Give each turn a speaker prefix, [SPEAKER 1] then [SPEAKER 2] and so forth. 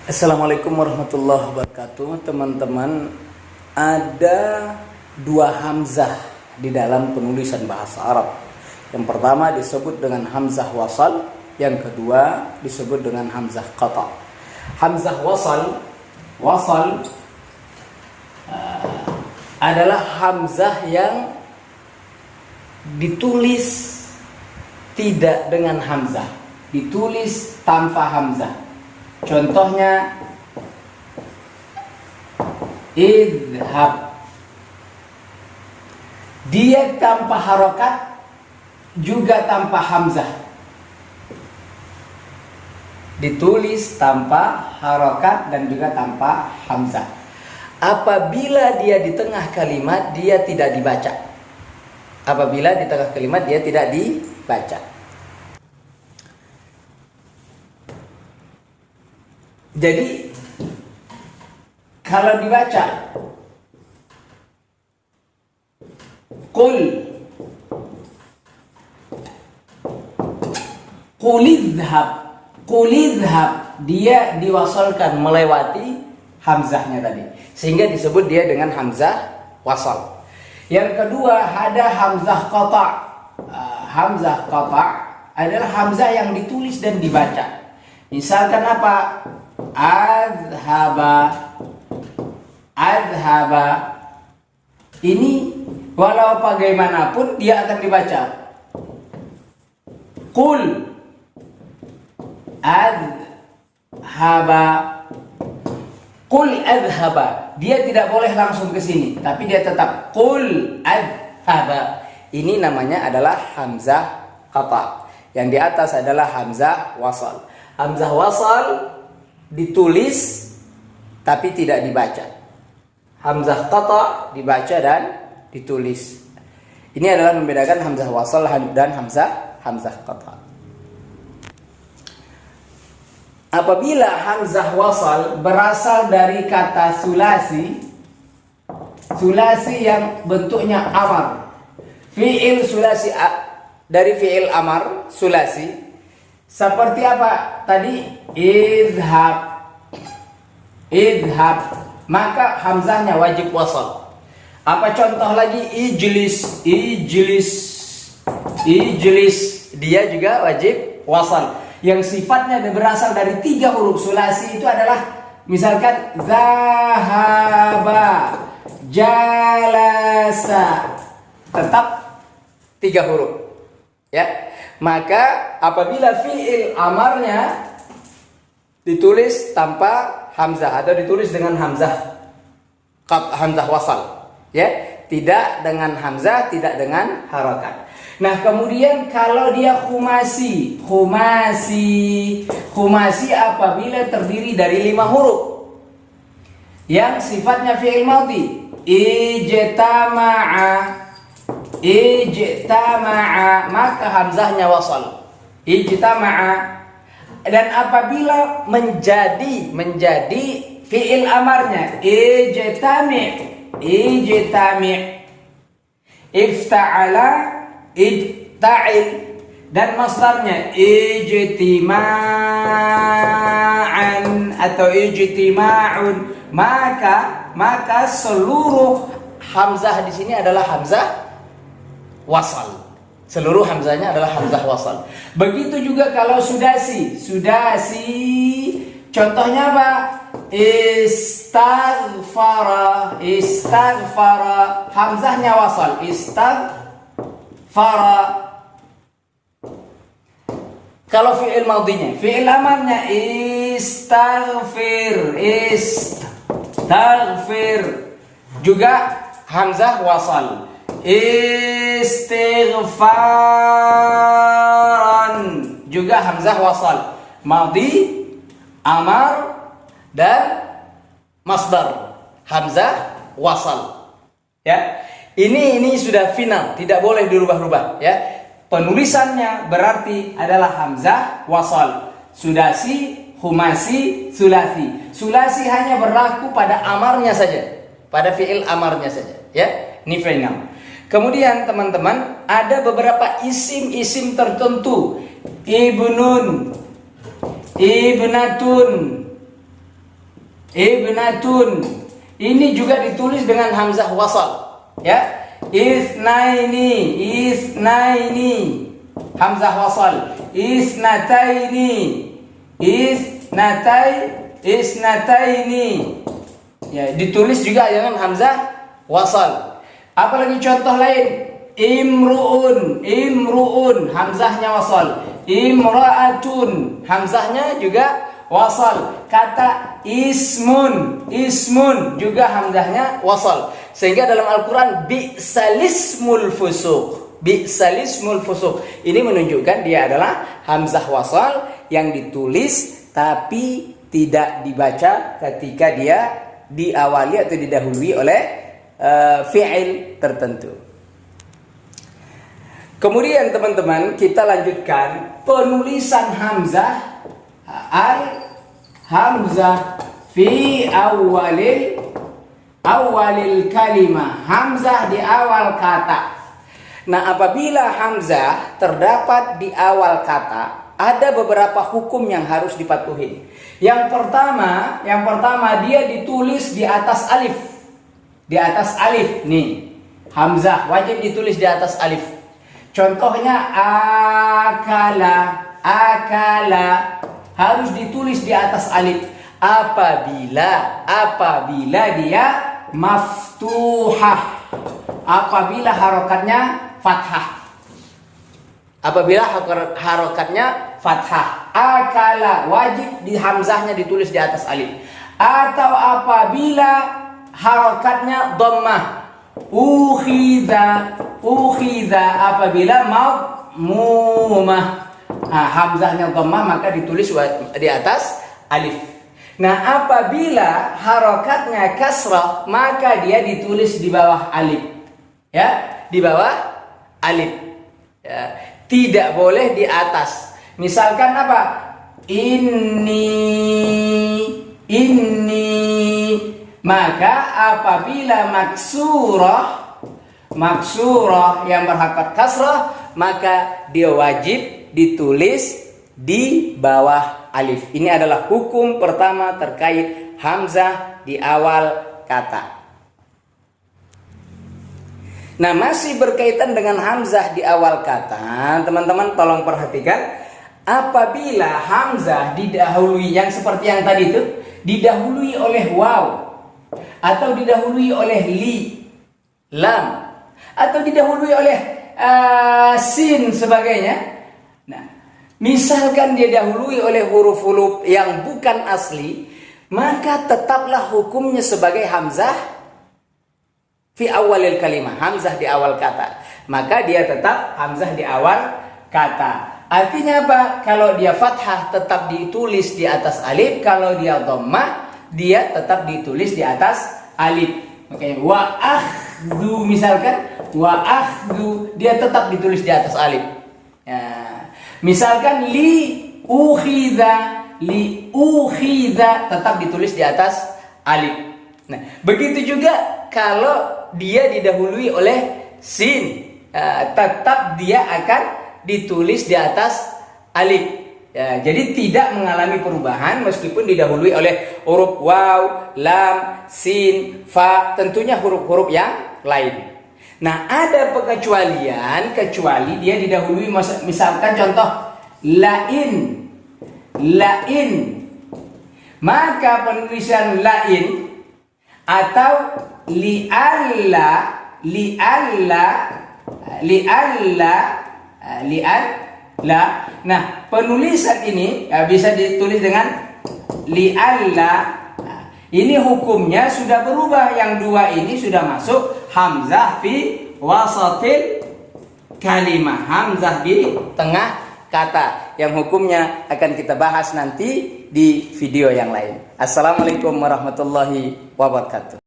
[SPEAKER 1] Assalamualaikum warahmatullahi wabarakatuh. Teman-teman, ada dua hamzah di dalam penulisan bahasa Arab. Yang pertama disebut dengan hamzah wasal, yang kedua disebut dengan hamzah qata. Hamzah wasal adalah hamzah yang ditulis tidak dengan hamzah, ditulis tanpa hamzah. Contohnya idhab, dia tanpa harokat juga tanpa hamzah, ditulis tanpa harokat dan juga tanpa hamzah. Apabila dia di tengah kalimat, dia tidak dibaca. Apabila di tengah kalimat, dia tidak dibaca. Jadi kalau dibaca qulidhab, dia diwasalkan melewati hamzahnya tadi, sehingga disebut dia dengan hamzah wasal. Yang kedua ada hamzah qata. Hamzah qata adalah hamzah yang ditulis dan dibaca. Misalkan apa? Adhaba. Ini walau bagaimanapun dia akan dibaca. Qul adhaba. Dia tidak boleh langsung ke sini, tapi dia tetap qul adhaba. Ini namanya adalah hamzah qata. Yang di atas adalah hamzah wasal. Hamzah wasal ditulis tapi tidak dibaca. Hamzah qata dibaca dan ditulis. Ini adalah membedakan hamzah wasal dan hamzah qata. Apabila hamzah wasal berasal dari kata sulasi yang bentuknya amar, fiil sulasi dari fiil amar sulasi, seperti apa tadi? Idhab, maka hamzahnya wajib wasal. Apa contoh lagi? Ijlis, dia juga wajib wasal. Yang sifatnya berasal dari 3 huruf sulasi itu adalah misalkan zahaba, jalasa, tetap 3 huruf, ya. Maka apabila fi'il amarnya ditulis tanpa hamzah atau ditulis dengan hamzah wasal, ya, tidak dengan hamzah, tidak dengan harakat. Nah, kemudian kalau dia khumasi apabila terdiri dari 5 huruf yang sifatnya fi'il madhi, ijtama'a, maka hamzahnya wasal, ijtama'a. Dan apabila menjadi fi'il amarnya ijtami', ifta'ala, ifta'il, dan masdarnya ijtima'an atau ijtima'un, maka seluruh hamzah di sini adalah hamzah wasal. Seluruh hamzahnya adalah hamzah wasal. Begitu juga kalau sudasi, contohnya apa? Istaghfara, hamzahnya wasal, istaghfara. Kalau fi'il madhinya, fi'il amarnya istaghfir, juga hamzah wasal. Istighfaran, juga hamzah wasal. Madhi, amar, dan masdar, hamzah wasal. Ya, ini sudah final, tidak boleh dirubah-rubah. Ya, penulisannya berarti adalah hamzah wasal, sudasi, khumasi, sulasi. Sulasi hanya berlaku pada amarnya saja, pada fi'il amarnya saja. Ya, ini final. Kemudian teman-teman, ada beberapa isim-isim tertentu. Ibnun, ibnatun, ibnatun. Ini juga ditulis dengan hamzah wasal, ya. Isnaini, isnaini, hamzah wasal. Isnataini, isnataini. Ya, ditulis juga dengan hamzah wasal. Apalagi contoh lain? Imru'un, imru'un, hamzahnya wasal. Imra'atun, hamzahnya juga wasal. Kata ismun, ismun juga hamzahnya wasal. Sehingga dalam Al-Quran bi'salismul fusuq, bi'salismul fusuq, ini menunjukkan dia adalah hamzah wasal yang ditulis tapi tidak dibaca ketika dia diawali atau didahului oleh fi'il tertentu. Kemudian teman-teman, kita lanjutkan penulisan hamzah, hamzah fi awalil kalimah, hamzah di awal kata. Nah, apabila hamzah terdapat di awal kata, ada beberapa hukum yang harus dipatuhi. Yang pertama dia ditulis di atas alif. Di atas alif nih. Hamzah wajib ditulis di atas alif. Contohnya akala, akala harus ditulis di atas alif. Apabila dia maftuhah, apabila harokatnya fathah. Apabila harokatnya fathah, akala wajib di hamzahnya ditulis di atas alif. Atau apabila harokatnya dhammah, ukhidha apabila madmumah, hamzahnya dhammah maka ditulis di atas alif. Nah, apabila harokatnya kasrah maka dia ditulis di bawah alif, ya, di bawah alif, ya. Tidak boleh di atas. Misalkan apa? Ini, maka apabila maksurah yang berharokat kasrah maka dia wajib ditulis di bawah alif. Ini adalah hukum pertama terkait hamzah di awal kata. Nah, masih berkaitan dengan hamzah di awal kata, teman-teman tolong perhatikan. Apabila hamzah didahului, yang seperti yang tadi itu, didahului oleh waw, atau didahului oleh li, lam, atau didahului oleh sin sebagainya. Nah, misalkan dia dahului oleh huruf-huruf yang bukan asli, maka tetaplah hukumnya sebagai hamzah fi awalil kalimah, hamzah di awal kata. Maka dia tetap hamzah di awal kata. Artinya apa? Kalau dia fathah tetap ditulis di atas alif, kalau dia dhammah dia tetap ditulis di atas alif. Makanya wa akhdhu, misalkan wa akhdhu dia tetap ditulis di atas alif. Ya. Misalkan li ukhidha tetap ditulis di atas alif. Nah, begitu juga kalau dia didahului oleh sin, tetap dia akan ditulis di atas alif. Ya, jadi tidak mengalami perubahan meskipun didahului oleh huruf waw, lam, sin, fa, tentunya huruf-huruf yang lain. Nah, ada pengecualian kecuali dia didahului, misalkan contoh lain. Maka penulisan lain atau li'alla. Nah, penulisan ini bisa ditulis dengan li'alla. Ini hukumnya sudah berubah. Yang dua ini sudah masuk hamzah fi wasatil kalimah, hamzah di tengah kata, yang hukumnya akan kita bahas nanti di video yang lain. Assalamualaikum warahmatullahi wabarakatuh.